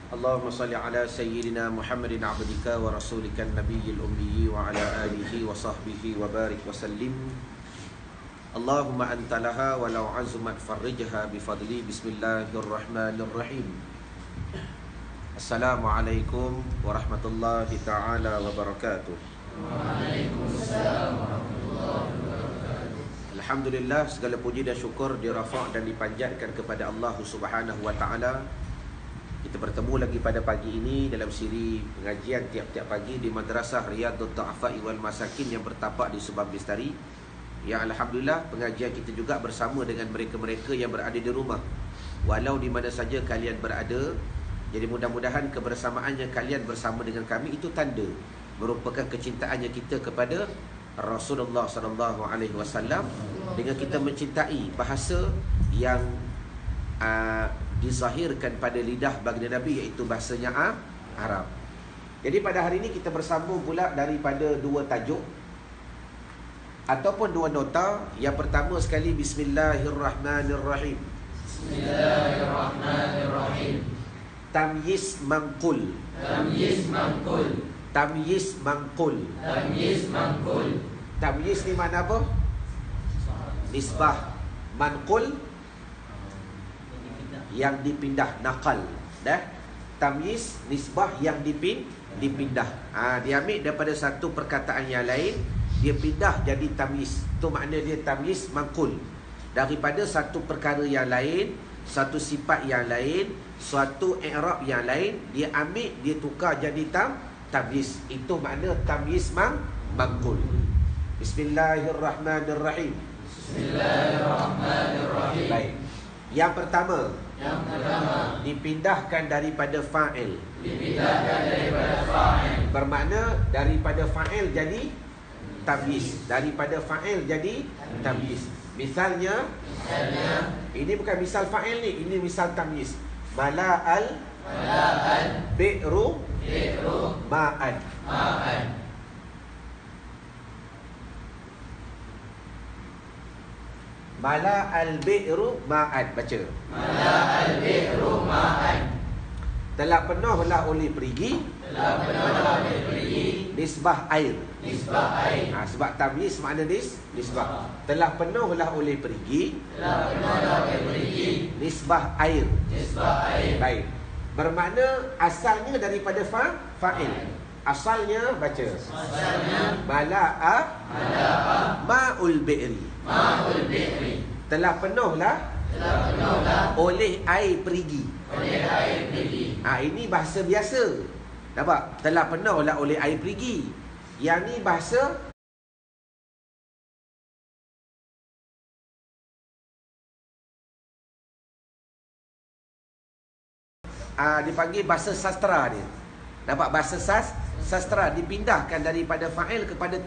Allahumma salli ala sayyidina Muhammadin abdika wa rasulika nabiyil ummi wa ala alihi wa sahbihi wa barik wa sallim. Allahumma anta laha wa law azumat farrijha bifadli. Bismillahirrahmanirrahim. Assalamualaikum warahmatullahi ta'ala wabarakatuh. Waalaikumsalam warahmatullahi wabarakatuh. Alhamdulillah, segala puji dan syukur dirafa' dan dipanjatkan kepada Allah Subhanahu wa ta'ala. Kita bertemu lagi pada pagi ini dalam siri pengajian tiap-tiap pagi di Madrasah Riyadhut Du'afa'i wal Masakin yang bertapak di Subang Bestari. Ya, alhamdulillah, pengajian kita juga bersama dengan mereka-mereka yang berada di rumah, walau di mana saja kalian berada. Jadi mudah-mudahan kebersamaannya kalian bersama dengan kami itu tanda merupakan kecintaannya kita kepada Rasulullah sallallahu alaihi wasallam, dengan kita mencintai bahasa yang dizahirkan pada lidah baginda Nabi, iaitu bahasanya Arab. Jadi pada hari ini kita bersambung pula daripada dua tajuk ataupun dua nota. Yang pertama sekali, Bismillahirrahmanirrahim. Bismillahirrahmanirrahim. Tamyiz mangkul. Tamyiz mangkul. Tamyiz mangkul. Tamyiz mangkul. Tamyiz ni mana apa? Nisbah. Mangkul yang dipindah, nakal. Dah. Tamyiz nisbah yang dipindah. Dia ambil daripada satu perkataan yang lain, dia pindah jadi tamyiz. Itu makna dia tamyiz mangkul. Daripada satu perkara yang lain, satu sifat yang lain, suatu i'rab yang lain, dia ambil, dia tukar jadi tamyiz. Itu makna tamyiz mangkul. Bismillahirrahmanirrahim. Bismillahirrahmanirrahim. Baik. Yang pertama, dipindahkan daripada fa'il. Dipindahkan daripada fa'il. Bermakna daripada fa'il jadi tamyiz. Daripada fa'il jadi tamyiz. Misalnya, ini bukan misal fa'il ni, ini misal tamyiz. Mala'al bi'ru ma'an. Mala al-bi'ru ma'an. Baca. Mala al-bi'ru ma'an. Telah penuhlah oleh perigi. Telah penuhlah oleh perigi. Nisbah air. Nisbah air. Sebab tamyiz makna nisbah. Telah penuhlah oleh perigi. Telah penuhlah oleh perigi. Nisbah air. Nisbah air. Baik. Bermakna asalnya daripada fa'il. Asalnya, baca. Asalnya Mala'a ma'ul bi'ri. ma'ul bi'ri. Telah penuhlah oleh air perigi. Oleh air perigi. Ini bahasa biasa. Nampak? Telah penuhlah oleh air perigi. Yang ni bahasa dipanggil bahasa sastra dia. Nampak? Bahasa sastra dipindahkan daripada fa'il kepada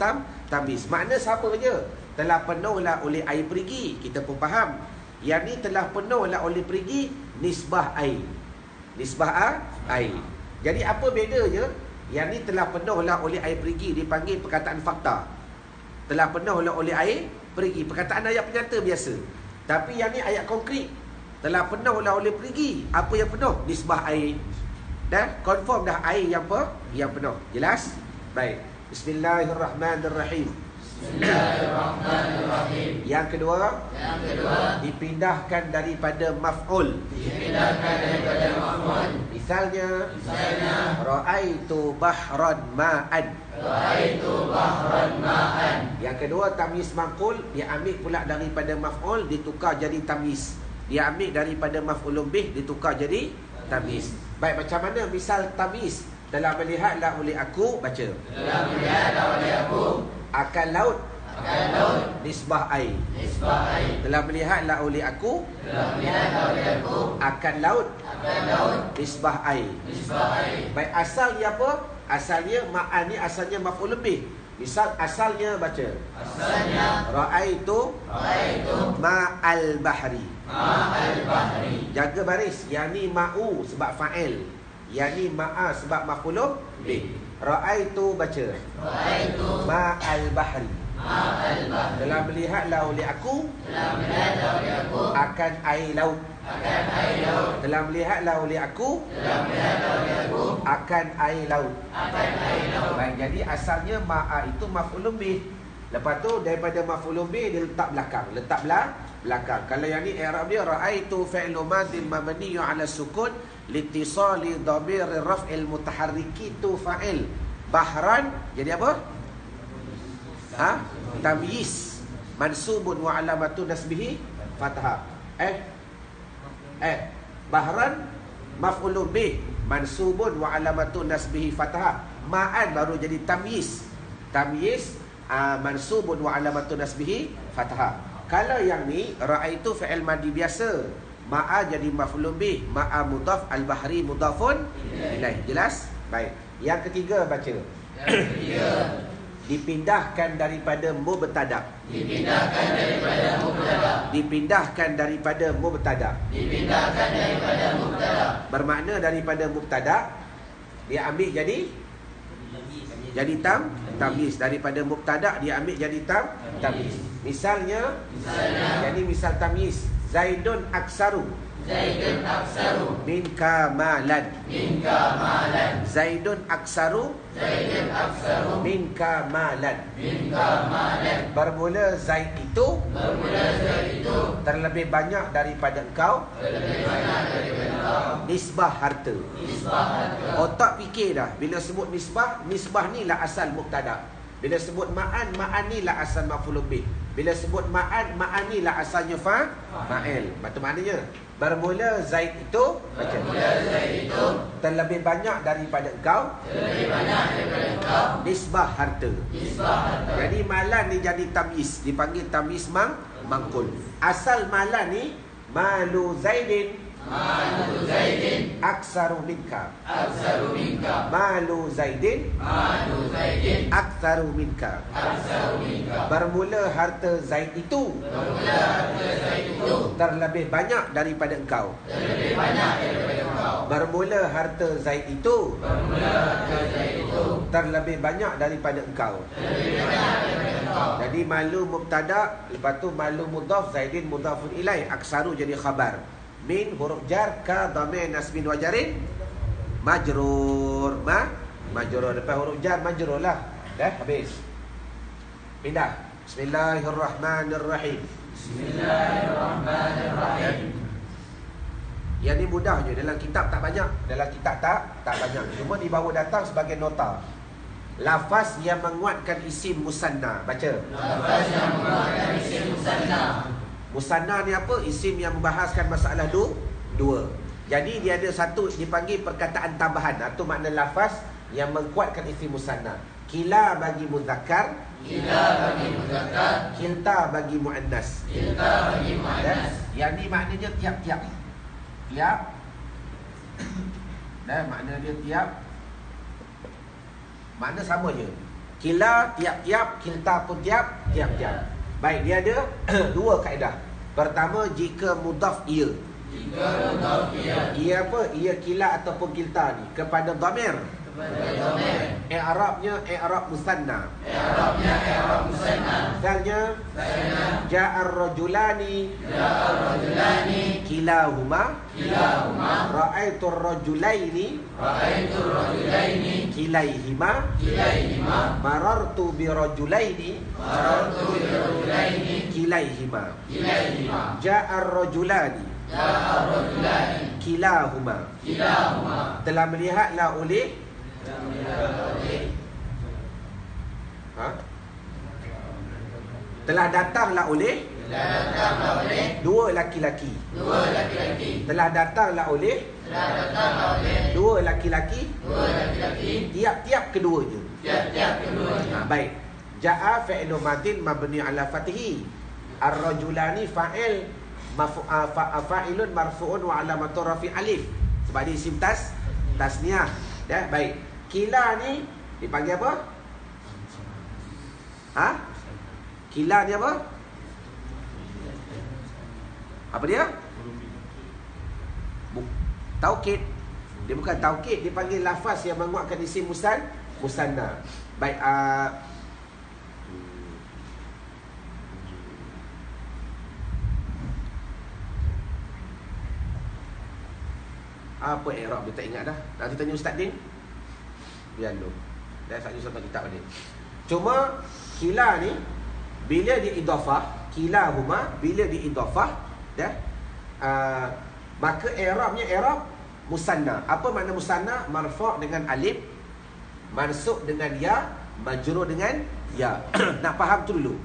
tamyiz. Makna sama je. Telah penuhlah oleh air perigi. Kita pun faham. Yang ni telah penuhlah oleh perigi nisbah air. Nisbah air. Jadi apa bedanya? Yang ni telah penuhlah oleh air perigi dipanggil perkataan fakta. Telah penuhlah oleh air perigi. Perkataan ayat penyata biasa. Tapi yang ni ayat konkret. Telah penuhlah oleh perigi. Apa yang penuh? Nisbah air. Dah confirm dah air yang penuh. Jelas? Baik. Bismillahirrahmanirrahim. Bismillahirrahmanirrahim. Yang kedua, dipindahkan daripada maf'ul. Dipindahkan daripada maf'ul. Misalnya, Ra'aitu bahran ma'an. Ra'aitu bahran ma'an. Yang kedua, tamyiz mangkul, dia ambil pula daripada maf'ul, ditukar jadi tamyiz. Dia ambil daripada maf'ulun bih, ditukar jadi tamyiz. Baik, macam mana misal tamyiz? Telah melihatlah oleh aku, baca. Telah melihatlah oleh aku akan laut nisbah air. Nisbah air. Telah melihatlah oleh aku akan laut nisbah air. Nisbah air. Baik, asalnya apa? Asalnya ma'an ni asalnya maf'ul bih. Misal asalnya, baca. Asalnya Ra'aitu ma'al bahri. ma'al bahri. Jaga baris. Yang ni ma'u sebab fa'il. Yang ni ma'a sebab maf'ul bih. Ra'aitu, baca. Ra'aitu ma'al bahri. ma'al bahri. Telah melihatlah oleh aku Telah melihatlah oleh aku akan air laut. akan air laut. Telah melihatlah oleh aku Telah melihatlah oleh aku akan air laut. akan air laut. Baik, jadi asalnya ma'a itu maf'ulun bih. Lepas tu daripada maf'ulun bih dia letak belakang. Belakang. Kalau yang ni i'rab dia ra'aitu fi'lu madhin mabniyyun 'ala sukun liittisali dhamir raf'il mutaharriki tu fa'il. Bahran jadi apa? Tamyiz mansubun wa 'alamatu nasbihi fathah. Bahran maf'ulun bih mansubun wa 'alamatu nasbihi fathah. Ma'an baru jadi tamyiz. Mansubun wa 'alamatu nasbihi fathah. Kalau yang ni ra'aitu fi'il madi biasa, ma'a jadi maf'ulun bih, ma'a mudhaf, al-bahri mudhafun ilaih. Jelas? Baik. Yang ketiga baca. Dipindahkan daripada mubtada. Bermakna daripada mubtada dia ambil jadi tamyiz. Daripada mubtada dia ambil jadi tamyiz. Misalnya jadi misal tamyiz Zaidun aksaru minka malan. Zaidun aksaru minka malan. Bermula Zaid itu terlebih banyak daripada engkau nisbah harta. Otak fikir dah bila sebut nisbah ni lah asal mubtada. Bila sebut ma'an ni lah asal maf'ulun bih. Bila sebut ma'an ni lah asalnya fa'il. Betul maknanya bermula Zaid itu terlebih banyak daripada engkau nisbah harta. Jadi malan ni jadi tamyiz, dipanggil tamyiz mangkul. Asal malan ni malu Zaidin aksaru minka. Malu Zaidin aksaru minka. Bermula harta Zaid itu terlebih banyak daripada engkau. Bermula harta Zaid itu terlebih banyak daripada engkau. Jadi malu mubtada, lepas tu malu mudhaf, Zaidin mudhafun ilaih, aksaru jadi khabar. Min huruf jar ka dhamir nasbin wa jarin majrur. Majrur lepas huruf jar majrur lah. Dah habis. Pindah. Bismillahirrahmanirrahim. Yang ni mudah je, dalam kitab tak banyak. Dalam kitab tak banyak. Cuma dibawa datang sebagai nota. Lafaz yang menguatkan isim musanna. Baca. Lafaz yang menguatkan isim musanna. Musanna ni apa? Isim yang membahaskan masalah dua. Jadi dia ada satu dipanggil perkataan tambahan. Itu makna lafaz yang menguatkan isim musanna. Kila bagi muzakkar, kilta bagi muannas. Yang ni maknanya tiap-tiap. Dan makna dia tiap. Makna sama je. Kila tiap-tiap, kilta pun tiap-tiap. Baik, dia ada dua kaedah. Pertama, jika mudhaf ia. Ia apa? Ia kila ataupun kilta ni kepada dhamir. I'rabnya i'rab musanna. Misalnya ja'ar rajulani kilahuma ra'aitu rajulaini kilaihima marartu bi rajulaini kilaihima ja'ar rajulani kilahuma telah melihatlah oleh telah datanglah oleh dua laki-laki. Telah datanglah oleh dua laki-laki. Tiap-tiap keduanya. Baik. Ja'a fi'lu madin mabni ala fatihi. Ar-rajulani fa'il fa'ilun marfu'un wa alamatu rafi alif. Sebab dia isim tasniah. Ya, baik. Kila ni dipanggil apa? Kila ni apa? Apa dia? Taukid. Dia bukan taukid, dia panggil lafaz yang menguatkan isim musanna. Baik, Apa i'rab dia tak ingat dah. Nanti tanya Ustaz Din. Biar dulu. Dah saya contoh kitab ni. Cuma kila ni bila diidhafah, kilahuma bila diidhafah dah maka i'rabnya i'rab musanna. Apa makna musanna? Marfu' dengan alif, mansub dengan ya, majrur dengan ya. Nak faham tu dulu.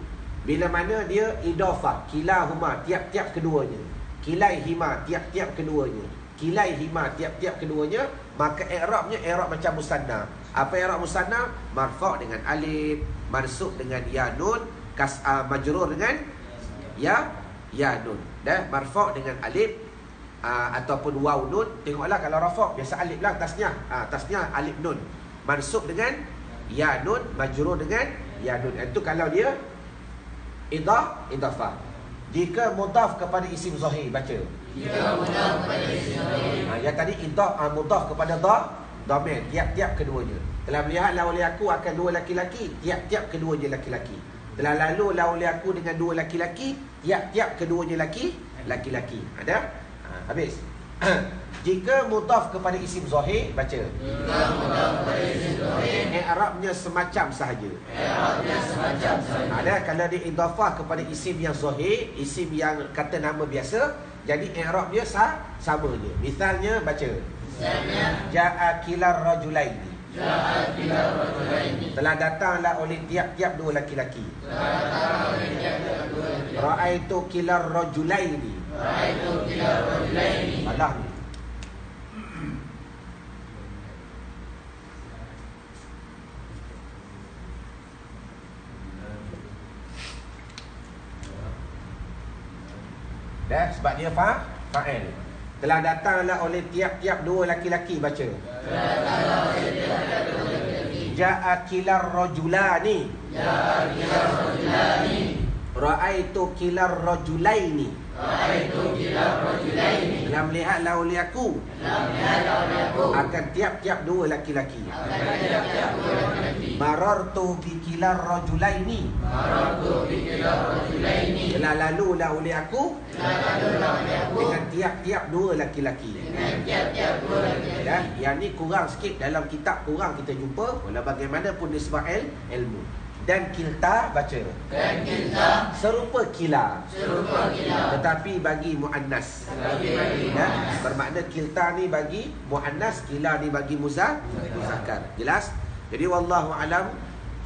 Bila mana dia idhafah, kilahuma tiap-tiap keduanya, kilaihima tiap-tiap keduanya, kilaihima tiap-tiap keduanya, maka i'rabnya i'rab macam musanna. Apa i'rab musanna? Marfu' dengan alif, mansub dengan ya nun, majrur dengan ya nun. Dah marfu' dengan alif ataupun waw nun. Tengoklah kalau rafa' biasa alif lah tasniah. Tasniah alif nun. Mansub dengan ya nun, majrur dengan ya nun. Itu kalau dia idhafah. Jika mudhaf kepada isim zahir, baca. Jika mudhaf kepada isim zahir. Yang tadi mudhaf kepada dhamir, tiap-tiap keduanya. Telah melihatlah oleh aku akan dua laki-laki, tiap-tiap keduanya laki-laki. Telah lalulah oleh aku dengan dua laki-laki, tiap-tiap keduanya laki-laki. Ada? Habis. Jika mudhaf kepada isim zahir, baca. Jika mudhaf kepada isim zahir, i'rabnya semacam sahaja. i'rabnya semacam sahaja. Ada kalau diidhafah kepada isim yang zahir, isim yang kata nama biasa, jadi i'rabnya sama je. Misalnya baca. Misalnya Ja'a kilar rajulaini. ja'a kilar rajulaini. Telah datanglah oleh tiap-tiap dua laki-laki. Telah datang oleh tiap-tiap dua laki-laki. Ra'aitu kilar rajulaini. Ra'aitu kilar rajulaini. Malah ni. Dah, sebab dia fa'il. Telah datanglah oleh tiap-tiap dua laki-laki, baca. Telah datanglah oleh tiap-tiap dua laki-laki. Ja'a kilar rajulani. Ja'a kilar rajulani. Ra'aitu kilar rajulaini. Ra'aitu kilar rajulaini. Telah melihatlah oleh aku Telah melihatlah oleh aku akan tiap-tiap dua laki-laki. akan tiap-tiap dua laki-laki. Marartu bi kilar rajulaini. Marartu bi kilar rajulaini. Telah lalulah oleh aku Telah lalulah oleh aku dengan tiap-tiap dua laki-laki. dengan tiap-tiap dua laki-laki. Ya, yang ni kurang sikit dalam kitab, kurang kita jumpa. Walau bagaimanapun nisbah ilmu. Dan kilta, baca. Dan kita Serupa kila, serupa kilar. tetapi bagi muannas. Tetapi bagi Ya, muannas. bermakna kilta ni bagi muannas, kila ni bagi muzakkar. Jelas? Jadi wallahu alam.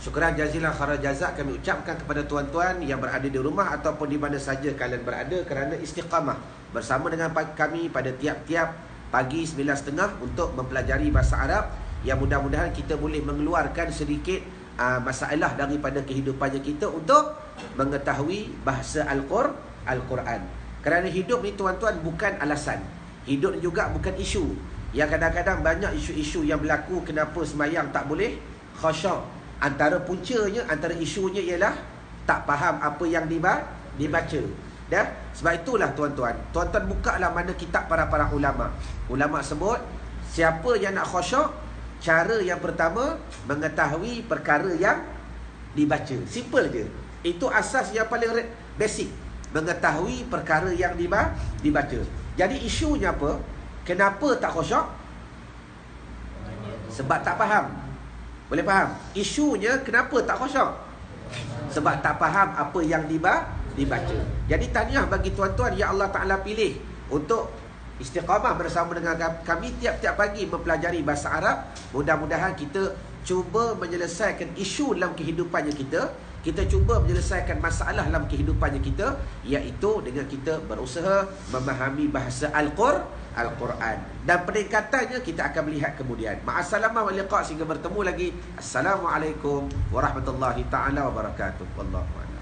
Syukran jazilan khairan jazak kami ucapkan kepada tuan-tuan yang berada di rumah ataupun di mana saja kalian berada kerana istiqamah bersama dengan kami pada tiap-tiap pagi 9.30 untuk mempelajari bahasa Arab, yang mudah-mudahan kita boleh mengeluarkan sedikit masalah daripada kehidupannya kita untuk mengetahui bahasa Al-Quran. Kerana hidup ni tuan-tuan bukan alasan. Hidup ni juga bukan isu. Yang kadang-kadang banyak isu-isu yang berlaku kenapa sembahyang tak boleh khusyuk. Antara puncanya, antara isunya ialah tak faham apa yang dibaca. Dah? Sebab itulah tuan-tuan, tuan-tuan bukalah mana kitab para ulama. Ulama sebut siapa yang nak khusyuk, cara yang pertama mengetahui perkara yang dibaca. Simple je. Itu asas yang paling basic. Mengetahui perkara yang dibaca. Jadi isunya apa? Kenapa tak khusyuk? Sebab tak faham. Boleh faham? Isunya kenapa tak khusyuk? Sebab tak faham apa yang dibaca. Jadi tahniah bagi tuan-tuan yang Allah Ta'ala pilih untuk istiqamah bersama dengan kami tiap-tiap pagi mempelajari bahasa Arab. Mudah-mudahan kita cuba menyelesaikan isu dalam kehidupannya kita. Kita cuba menyelesaikan masalah dalam kehidupannya kita, iaitu dengan kita berusaha memahami bahasa Al-Quran. Dan peningkatannya kita akan melihat kemudian. Ma'assalamah wa liqa' sehingga bertemu lagi. Assalamualaikum warahmatullahi ta'ala wabarakatuh. Wallahu a'lam.